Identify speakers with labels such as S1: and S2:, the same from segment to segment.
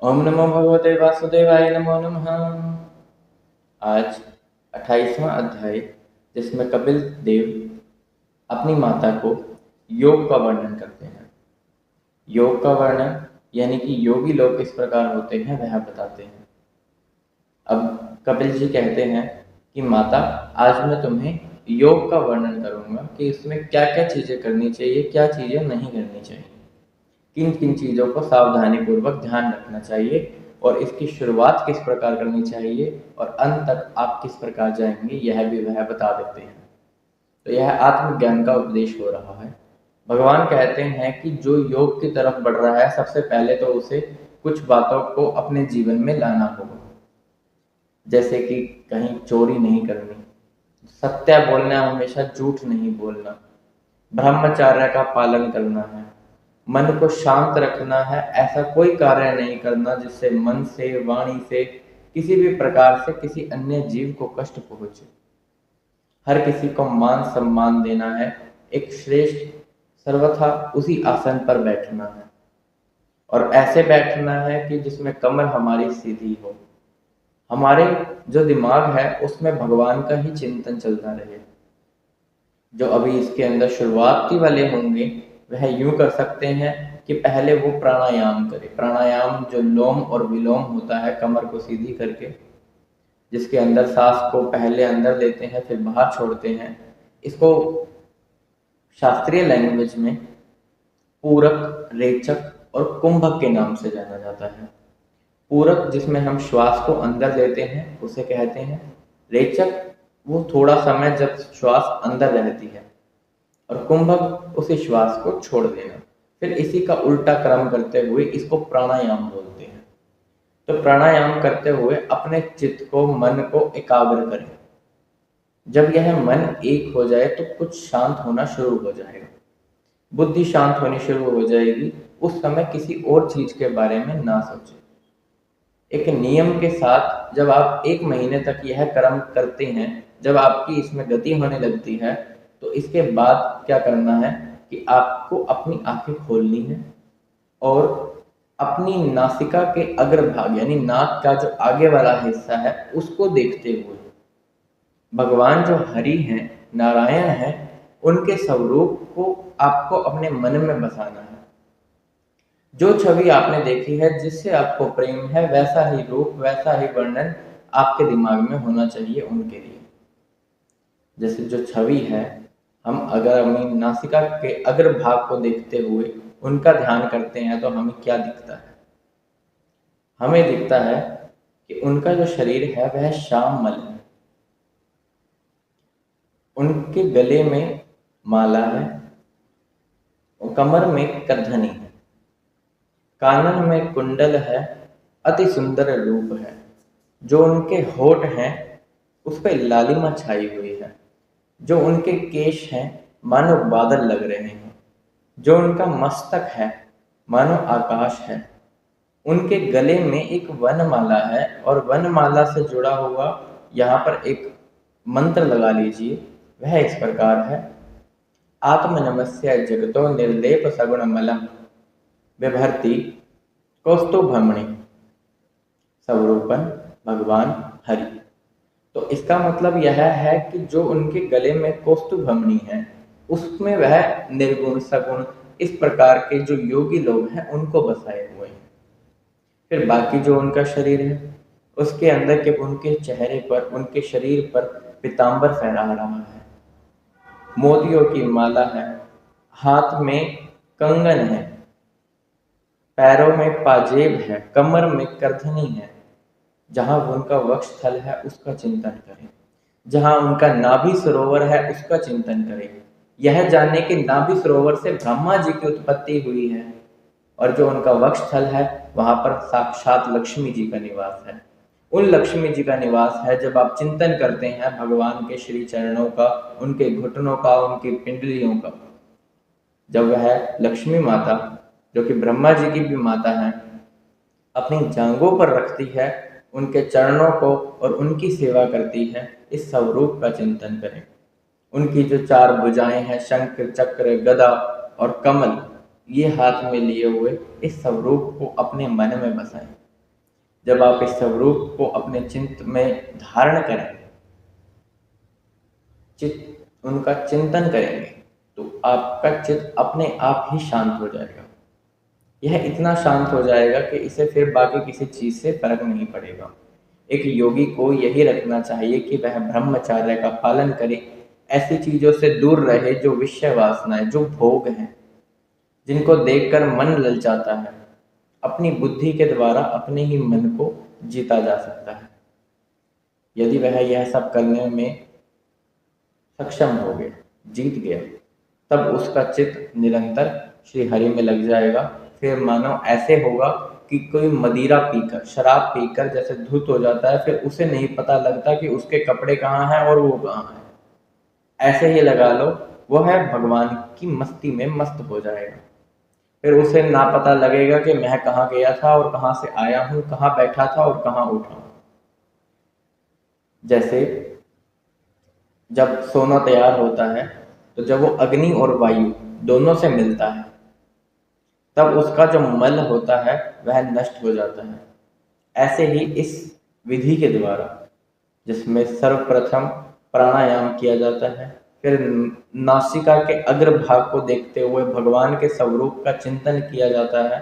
S1: ओम नमो भगवते वासुदेवाय नमो नमः। आज 28वां अध्याय, जिसमें कपिल देव अपनी माता को योग का वर्णन करते हैं। योग का वर्णन यानी कि योगी लोग इस प्रकार होते हैं वह बताते हैं। अब कपिल जी कहते हैं कि माता, आज मैं तुम्हें योग का वर्णन करूंगा कि इसमें क्या क्या चीज़ें करनी चाहिए, क्या चीज़ें नहीं करनी चाहिए, किन किन चीज़ों को सावधानी पूर्वक ध्यान रखना चाहिए और इसकी शुरुआत किस प्रकार करनी चाहिए और अंत तक आप किस प्रकार जाएंगे, यह भी वह बता देते हैं। तो यह आत्मज्ञान का उपदेश हो रहा है। भगवान कहते हैं कि जो योग की तरफ बढ़ रहा है, सबसे पहले तो उसे कुछ बातों को अपने जीवन में लाना होगा। जैसे कि कहीं चोरी नहीं करनी, सत्य बोलना, हमेशा झूठ नहीं बोलना, ब्रह्मचर्य का पालन करना है, मन को शांत रखना है, ऐसा कोई कार्य नहीं करना जिससे मन से, वाणी से, किसी भी प्रकार से किसी अन्य जीव को कष्ट पहुंचे। हर किसी को मान सम्मान देना है, एक श्रेष्ठ सर्वथा उसी आसन पर बैठना है और ऐसे बैठना है कि जिसमें कमर हमारी सीधी हो, हमारे जो दिमाग है उसमें भगवान का ही चिंतन चलता रहे। जो अभी इसके अंदर शुरुआती वाले होंगे वह यूं कर सकते हैं कि पहले वो प्राणायाम करे। प्राणायाम जो लोम और विलोम होता है, कमर को सीधी करके, जिसके अंदर सांस को पहले अंदर लेते हैं फिर बाहर छोड़ते हैं, इसको शास्त्रीय लैंग्वेज में पूरक, रेचक और कुंभक के नाम से जाना जाता है। पूरक जिसमें हम श्वास को अंदर लेते हैं उसे कहते हैं। रेचक वो थोड़ा समय जब श्वास अंदर रहती है, और कुंभक उसी श्वास को छोड़ देना। फिर इसी का उल्टा क्रम करते हुए इसको प्राणायाम बोलते हैं। तो प्राणायाम करते हुए अपने चित्त को, मन को एकाग्र करें। जब यह मन एक हो जाए तो कुछ शांत होना शुरू हो जाएगा, बुद्धि शांत होनी शुरू हो जाएगी। उस समय किसी और चीज के बारे में ना सोचें। एक नियम के साथ जब आप 1 महीने तक यह कर्म करते हैं, जब आपकी इसमें गति होने लगती है, तो इसके बाद क्या करना है कि आपको अपनी आंखें खोलनी है और अपनी नासिका के अग्रभाग यानी नाक का जो आगे वाला हिस्सा है उसको देखते हुए भगवान जो हरि हैं, नारायण हैं, उनके स्वरूप को आपको अपने मन में बसाना है। जो छवि आपने देखी है, जिससे आपको प्रेम है, वैसा ही रूप, वैसा ही वर्णन आपके दिमाग में होना चाहिए उनके लिए। जैसे जो छवि है, हम अगर अपनी नासिका के अग्रभाग को देखते हुए उनका ध्यान करते हैं तो हमें क्या दिखता है? हमें दिखता है कि उनका जो शरीर है वह श्यामल है। उनके गले में माला है और कमर में करधनी है, कानन में कुंडल है, अति सुंदर रूप है। जो उनके होठ हैं उस पर लालिमा छाई हुई है। जो उनके केश हैं मानो बादल लग रहे हैं। जो उनका मस्तक है मानो आकाश है। उनके गले में एक वनमाला है और वनमाला से जुड़ा हुआ यहाँ पर एक मंत्र लगा लीजिए। वह इस प्रकार है: आत्मनमस्य जगतो निर्लेप सगुणमलम बिभर्ति कौस्तुभमणि स्वरूपन भगवान हरि। तो इसका मतलब यह है कि जो उनके गले में कौस्तुभमणि है उसमें वह निर्गुण, सगुण, इस प्रकार के जो योगी लोग हैं उनको बसाए हुए हैं। फिर बाकी जो उनका शरीर है उसके अंदर के उनके चेहरे पर, उनके शरीर पर पीतांबर फहरा रहा है, मोतियों की माला है, हाथ में कंगन है, पैरों में पाजेब है, कमर में करधनी है। जहां उनका वक्ष स्थल है उसका चिंतन करें, जहां उनका नाभि सरोवर है उसका चिंतन करें। यह जानने के नाभि सरोवर से ब्रह्मा जी की उत्पत्ति हुई है और जो उनका वक्ष स्थल है वहां पर साक्षात लक्ष्मी जी का निवास है। उन लक्ष्मी जी का निवास है। जब आप चिंतन करते हैं भगवान के श्री चरणों का, उनके घुटनों का, उनकी पिंडलियों का, जब वह लक्ष्मी माता, जो कि ब्रह्मा जी की भी माता है, अपनी जांघों पर रखती है, उनके चरणों को और उनकी सेवा करती है, इस स्वरूप का चिंतन करें। उनकी जो 4 भुजाएं हैं, शंख, चक्र, गदा और कमल, ये हाथ में लिए हुए, इस स्वरूप को अपने मन में बसाएं। जब आप इस स्वरूप को अपने चित्त में धारण करेंगे, उनका चिंतन करेंगे, तो आपका चित्त अपने आप ही शांत हो जाएगा। यह इतना शांत हो जाएगा कि इसे फिर बाकी किसी चीज से फर्क नहीं पड़ेगा। एक योगी को यही रखना चाहिए कि वह ब्रह्मचर्य का पालन करे, ऐसी चीजों से दूर रहे जो विषय वासनाएं, जो भोग हैं, जिनको देखकर मन ललचाता है। अपनी बुद्धि के द्वारा अपने ही मन को जीता जा सकता है। यदि वह यह सब करने में सक्षम हो गया, जीत गया, तब उसका चित्त निरंतर श्री हरि में लग जाएगा। फिर मानो ऐसे होगा कि कोई मदिरा पीकर, शराब पीकर जैसे धुत हो जाता है, फिर उसे नहीं पता लगता कि उसके कपड़े कहाँ हैं और वो कहाँ है। ऐसे ही लगा लो, वो है भगवान की मस्ती में मस्त हो जाएगा। फिर उसे ना पता लगेगा कि मैं कहाँ गया था और कहाँ से आया हूँ, कहाँ बैठा था और कहाँ उठा हूँ। जैसे जब सोना तैयार होता है, तो जब वो अग्नि और वायु दोनों से मिलता है, तब उसका जो मल होता है वह नष्ट हो जाता है। ऐसे ही इस विधि के द्वारा, जिसमें सर्वप्रथम प्राणायाम किया जाता है, फिर नासिका के अग्रभाग को देखते हुए भगवान के स्वरूप का चिंतन किया जाता है,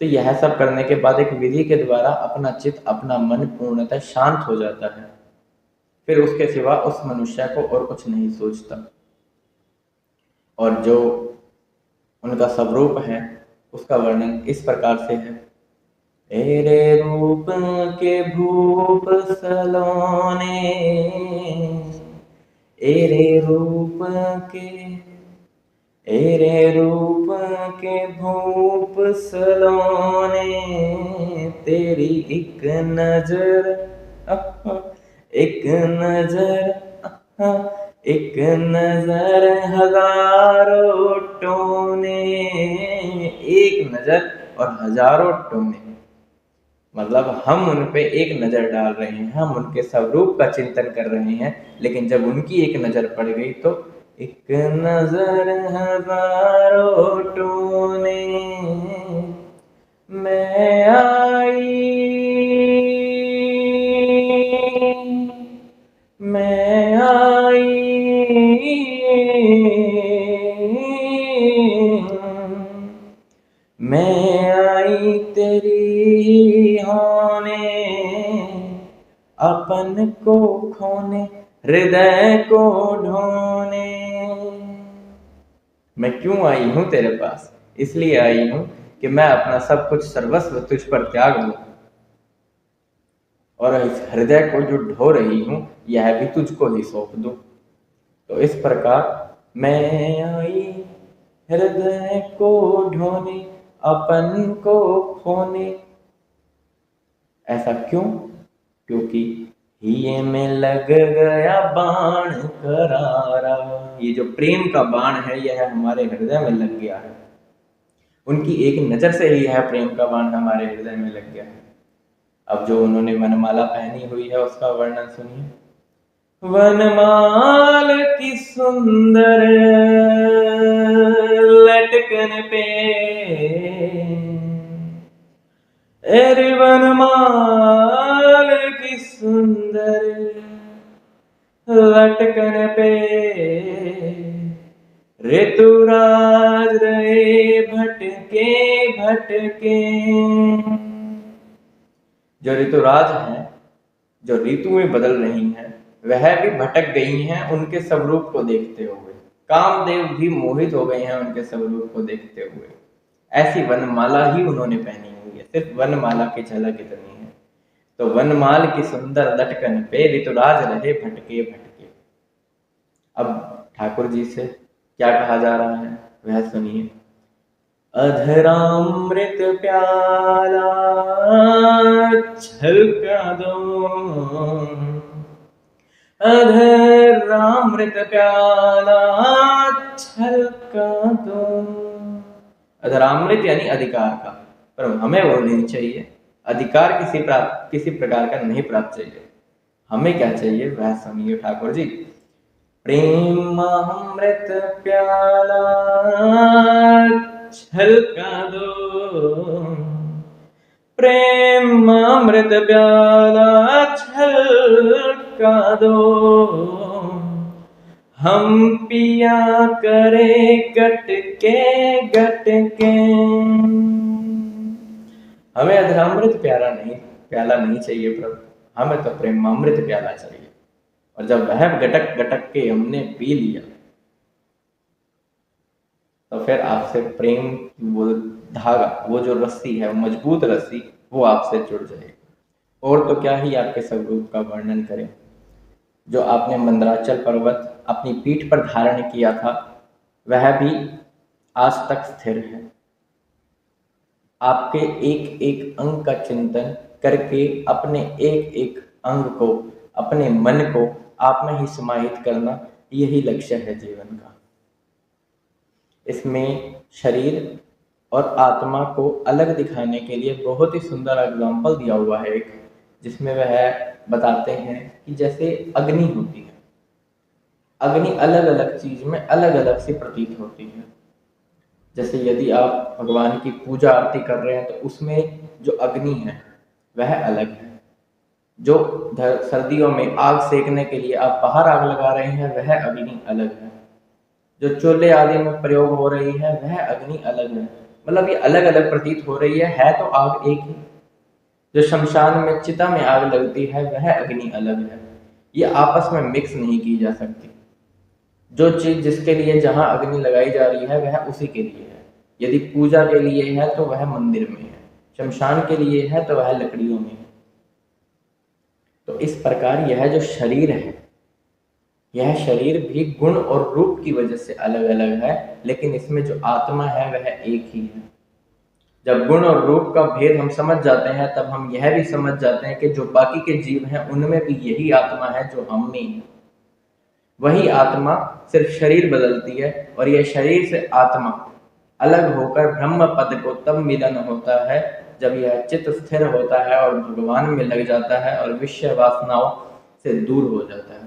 S1: तो यह सब करने के बाद एक विधि के द्वारा अपना चित्त, अपना मन पूर्णतः शांत हो जाता है। फिर उसके सिवा उस मनुष्य को और कुछ नहीं सोचता। और जो उनका स्वरूप है, उसका वर्णन इस प्रकार से है। तेरे रूप के भूप सलोने, एरे रूप के भूप सलोने, तेरी एक नजर हजारों टोने। एक नजर और हजारों टोने, मतलब हम उन पे एक नजर डाल रहे हैं, हम उनके स्वरूप का चिंतन कर रहे हैं, लेकिन जब उनकी एक नजर पड़ गई तो एक नजर हजारों टोने। मैं आई तेरी होने, अपन को खोने, हृदय को ढोने। मैं क्यों आई हूं तेरे पास? इसलिए आई हूं कि मैं अपना सब कुछ सर्वस्व तुझ पर त्याग दूं, और इस हृदय को जो ढो रही हूं, यह भी तुझको ही सौंप दूं। तो इस प्रकार मैं आई हृदय को ढोने, अपन को खोने। ऐसा क्यों? क्योंकि हिये में लग गया बाण करारा। ये जो प्रेम का बाण है, यह हमारे हृदय में लग गया है। उनकी एक नजर से ही यह प्रेम का बाण हमारे हृदय में लग गया है। अब जो उन्होंने वनमाला पहनी हुई है, उसका वर्णन सुनिए। वनमाल की सुंदर लटकन पे, अरे वनमाल की सुंदर लटकन पे, ऋतुराज रहे भटके भटके। जो ऋतुराज हैं, जो ऋतुएं बदल रही हैं, वह भी भटक गई हैं उनके स्वरूप को देखते हुए। कामदेव भी मोहित हो गए हैं उनके स्वरूप को देखते हुए। ऐसी वनमाला ही उन्होंने पहनी हुई है, सिर्फ वनमाला की झलक इतनी है। तो वनमाल की सुंदर लटकन पे ऋतुराज रहे भटके भटके। अब ठाकुर जी से क्या कहा जा रहा है, वह सुनिए। अधरामृत प्याला छलका दो, अधरामृत प्याला छलका दो। अधरामृत यानी अधिकार का, पर हमें वो नहीं चाहिए। अधिकार किसी प्रकार का नहीं प्राप्त चाहिए। हमें क्या चाहिए, वह सुनिए ठाकुर जी। प्रेम अमृत प्याला छलका दो, प्रेम प्रेमामृत प्याला छलका दो, हम पिया करे गटके गटके। हमें अधरामृत प्याला नहीं चाहिए प्रभु, हमें तो प्रेमामृत प्याला चाहिए। और जब वह गटक गटक के हमने पी लिया तो फिर आपसे प्रेम वो धागा, वो जो रस्सी है, वो मजबूत रस्सी, वो आपसे जुड़ जाएगी। और तो क्या ही आपके स्वरूप का वर्णन करें। जो आपने मंदराचल पर्वत अपनी पीठ पर धारण किया था वह भी आज तक स्थिर है। आपके एक एक अंग का चिंतन करके अपने एक एक अंग को, अपने मन को आप में ही समाहित करना, यही लक्ष्य है जीवन का। इसमें शरीर और आत्मा को अलग दिखाने के लिए बहुत ही सुंदर एग्जाम्पल दिया हुआ है एक, जिसमें वह बताते हैं कि जैसे अग्नि होती है, अग्नि अलग अलग चीज में अलग अलग सी प्रतीत होती है। जैसे यदि आप भगवान की पूजा आरती कर रहे हैं तो उसमें जो अग्नि है वह अलग है। जो सर्दियों में आग सेकने के लिए आप बाहर आग लगा रहे हैं वह अग्नि अलग है। जो चूल्हे आदि में प्रयोग हो रही है वह अग्नि अलग है। मतलब ये अलग अलग प्रतीत हो रही है तो आग एक ही। जो शमशान में चिता में आग लगती है वह अग्नि अलग है, ये आपस में मिक्स नहीं की जा सकती। जो चीज जिसके लिए जहां अग्नि लगाई जा रही है वह उसी के लिए है। यदि पूजा के लिए है तो वह मंदिर में है, शमशान के लिए है तो वह लकड़ियों में है। तो इस प्रकार यह जो शरीर है, यह शरीर भी गुण और रूप की वजह से अलग अलग है, लेकिन इसमें जो आत्मा है वह एक ही है। जब गुण और रूप का भेद हम समझ जाते हैं तब हम यह भी समझ जाते हैं कि जो बाकी के जीव हैं उनमें भी यही आत्मा है जो हम में है। वही आत्मा सिर्फ शरीर बदलती है और यह शरीर से आत्मा अलग होकर ब्रह्म पद को तब मिलन होता है जब यह चित्त स्थिर होता है और भगवान में लग जाता है और विषय वासनाओं से दूर हो जाता है।